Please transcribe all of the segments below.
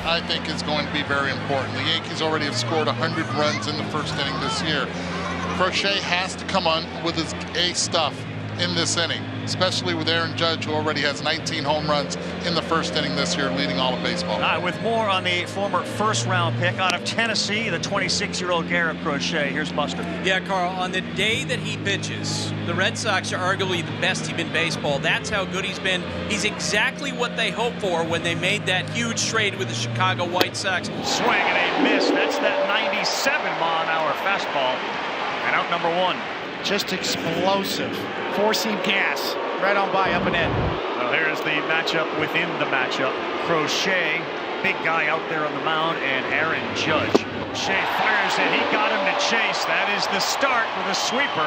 I think, is going to be very important. The Yankees already have scored 100 runs in the first inning this year. Crochet has to come on with his A stuff in this inning, especially with Aaron Judge, who already has 19 home runs in the first inning this year, leading all of baseball. All right, with more on the former first-round pick out of Tennessee, the 26-year-old Garrett Crochet. Here's Buster. Yeah, Carl, on the day that he pitches, the Red Sox are arguably the best team in baseball. That's how good he's been. He's exactly what they hoped for when they made that huge trade with the Chicago White Sox. Swing and a miss. That's that 97-mile-an-hour fastball. And out number one. Just explosive. Four-seam gas. Right on by, up and in. Well, here's the matchup within the matchup. Crochet, big guy out there on the mound, and Aaron Judge. Crochet fires it. He got him to chase. That is the start with a sweeper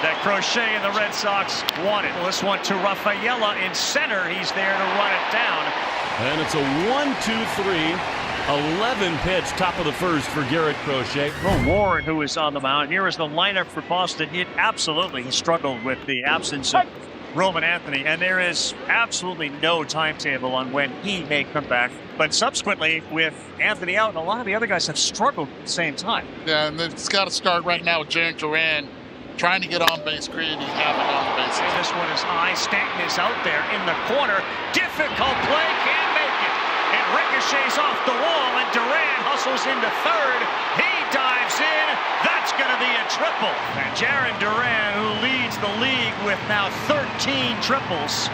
that Crochet and the Red Sox wanted. Well, this one to Rafaela in center. He's there to run it down. And it's a 1-2-3. 11 pitch, top of the first for Garrett Crochet. Well, Warren, who is on the mound. Here is the lineup for Boston. It absolutely struggled with the absence of Roman Anthony, and there is absolutely no timetable on when he may come back. But subsequently, with Anthony out, and a lot of the other guys have struggled at the same time. Yeah, and it's got to start right now with Jarren Duran trying to get on base, creating havoc on the bases. And this one is high. Stanton is out there in the corner. Difficult play, can't make it. It ricochets off the wall, and Duran hustles into third. He dives in. That's going to be a triple. And Jarren Duran, who leads the league with now 13 triples,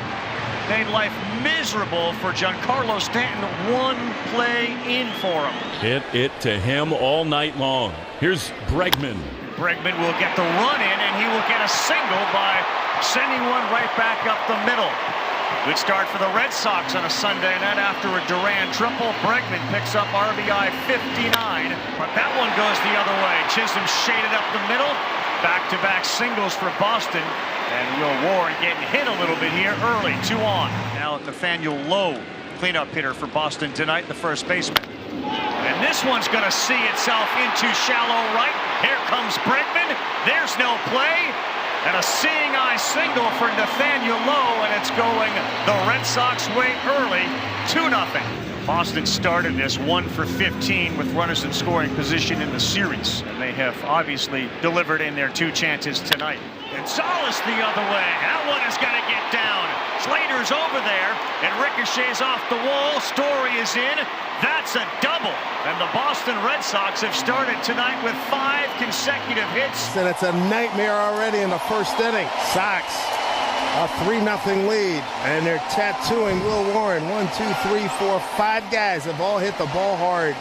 made life miserable for Giancarlo Stanton. One play in for him. Hit it to him all night long. Here's Bregman. Bregman will get the run in, and he will get a single by sending one right back up the middle. Good start for the Red Sox on a Sunday night after a Duran triple. Bregman picks up RBI 59, but that one goes the other way. Chisholm shaded up the middle. Back-to-back singles for Boston. And Will Warren getting hit a little bit here early. 2 on. Now Nathaniel Lowe, cleanup hitter for Boston tonight, the first baseman. And this one's going to see itself into shallow right. Here comes Bregman. There's no play. And a seeing eye single for Nathaniel Lowe, and it's going the Red Sox way early, 2-0. Boston started this 1 for 15 with runners in scoring position in the series. And they have obviously delivered in their 2 chances tonight. Gonzalez the other way. That one is going to get down. Slater's over there. It ricochets off the wall. Story is in. That's a double. And the Boston Red Sox have started tonight with 5 consecutive hits. And it's a nightmare already in the first inning. Sox, a 3-0 lead. And they're tattooing Will Warren. 1, 2, 3, 4, 5 guys have all hit the ball hard.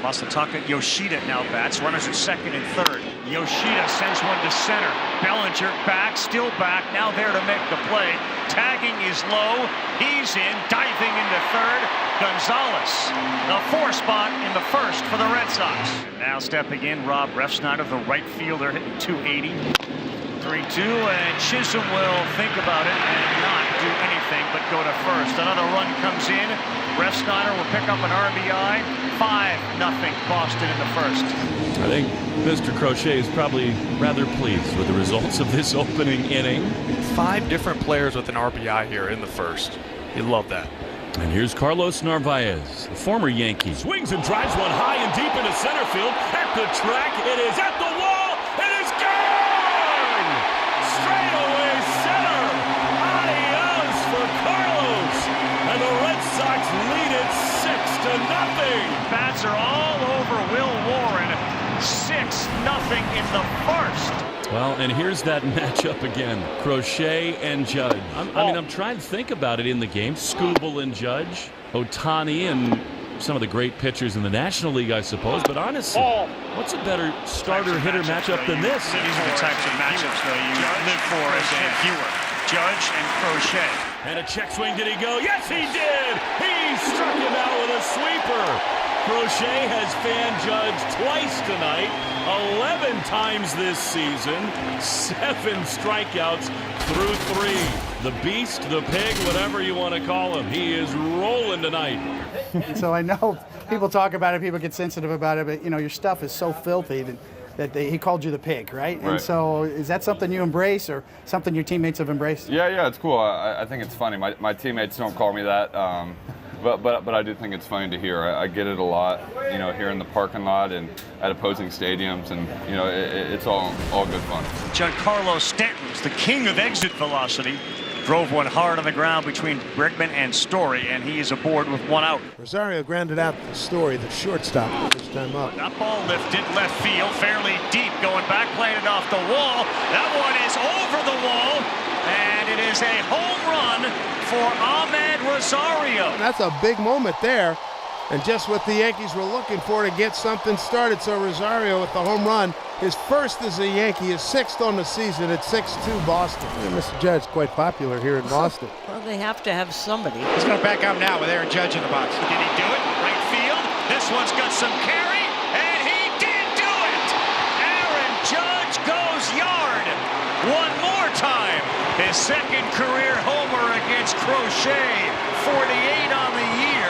Masataka Yoshida now bats. Runners at second and third. Yoshida sends one to center. Bellinger back, still back, now there to make the play. Tagging is low. He's in, diving into third. Gonzalez, the 4 spot in the first for the Red Sox. Now stepping in, Rob Refsnyder, the right fielder, hitting 280. 3-2, and Chisholm will think about it and not do anything but go to first. Another run comes in. Refsnyder will pick up an RBI. 5-0 Boston in the first. I think Mr. Crochet is probably rather pleased with the results of this opening inning. 5 different players with an RBI here in the first. You love that. And here's Carlos Narvaez, the former Yankee. Swings and drives one high and deep into center field. At the track, it is at the wall. It is gone! Straight away center. Adios for Carlos. And the Red Sox lead it 6-0. Bats are all over Will Warren. 6-0 in the first. Well, and here's that matchup again. Crochet and Judge. I'm trying to think about it in the game. Skubal and Judge. Ohtani and some of the great pitchers in the National League, I suppose. But honestly, what's a better starter-hitter matchup than this? These are the types of matchups, though, you live for as a viewer. Judge and Crochet. And a check swing, did he go? Yes, he did! He struck him out with a sweeper. Crochet has fanned Judge twice tonight, 11 times this season, 7 strikeouts through 3. The beast, the pig, whatever you want to call him, he is rolling tonight. And so I know people talk about it, people get sensitive about it, but your stuff is so filthy that he called you the pig, right? And so is that something you embrace or something your teammates have embraced? Yeah, it's cool. I think it's funny. My teammates don't call me that. But I do think it's funny to hear. I get it a lot, here in the parking lot and at opposing stadiums, and it's all good fun. Giancarlo Stanton's the king of exit velocity. Drove one hard on the ground between Bregman and Story, and he is aboard with one out. Rosario grounded out the Story, the shortstop, first time up. That ball lifted left field, fairly deep, going back, playing it off the wall. That one is over the wall, and it is a home run for Ahmed Rosario. That's a big moment there, and just what the Yankees were looking for to get something started. So Rosario with the home run, his first as a Yankee, his 6th on the season at 6-2 Boston. And Mr. Judge quite popular here in Boston. Well, they have to have somebody. He's going to back up now with Aaron Judge in the box. Did he do it? Right field. This one's got some carry, and he did do it! Aaron Judge goes yard one more time. His 2nd career homer against Crochet, 48 on the year.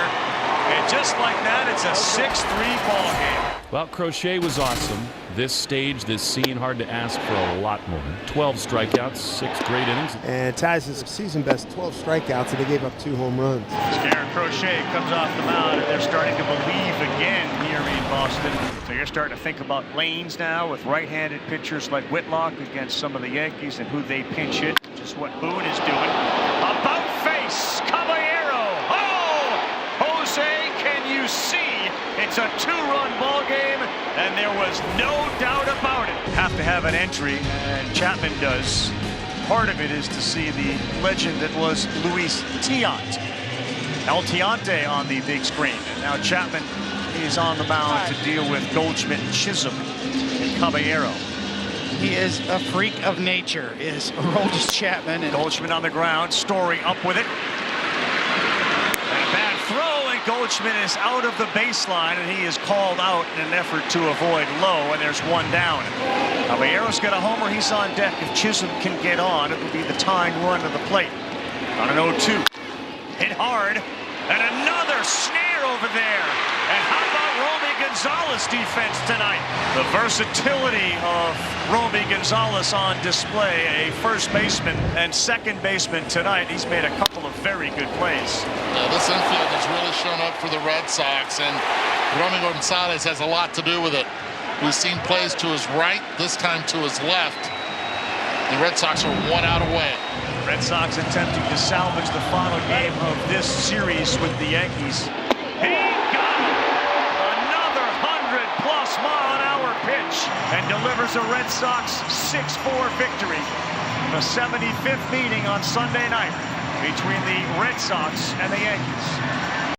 And just like that, it's a 6-3 ball game. Well, Crochet was awesome. This stage, this scene, hard to ask for a lot more. 12 strikeouts, 6 great innings. And ties his season best 12 strikeouts, and they gave up 2 home runs. Aaron Crochet comes off the mound, and they're starting to believe again here in Boston. So you're starting to think about lanes now with right-handed pitchers like Whitlock against some of the Yankees and who they pinch hit, which is what Boone is doing. About face, Caballero. Oh! Jose, can you see? It's a 2-run ball game, and there was no doubt about it. Have to have an entry, and Chapman does. Part of it is to see the legend that was Luis Tiant. El Tiante on the big screen. And now Chapman is on the mound to deal with Goldschmidt, Chisholm, and Caballero. He is a freak of nature, is Aroldis Chapman. And Goldschmidt on the ground, Story up with it. And a bad throw. Goldschmidt is out of the baseline, and he is called out in an effort to avoid Lowe, and there's one down. Caballero's got a homer. He's on deck. If Chisholm can get on, it will be the tying run to the plate. On an 0-2. Hit hard, and another snare over there. And how about Romy Gonzalez defense tonight? The versatility of Romy Gonzalez on display. A first baseman and second baseman tonight. He's made a couple of very good plays. Yeah, this infield has really shown up for the Red Sox, and Romy Gonzalez has a lot to do with it. We've seen plays to his right, this time to his left. The Red Sox are 1 out away. Red Sox attempting to salvage the final game of this series with the Yankees. He got it! Another 100-plus mile-an-hour pitch, and delivers a Red Sox 6-4 victory. The 75th meeting on Sunday night between the Red Sox and the Yankees.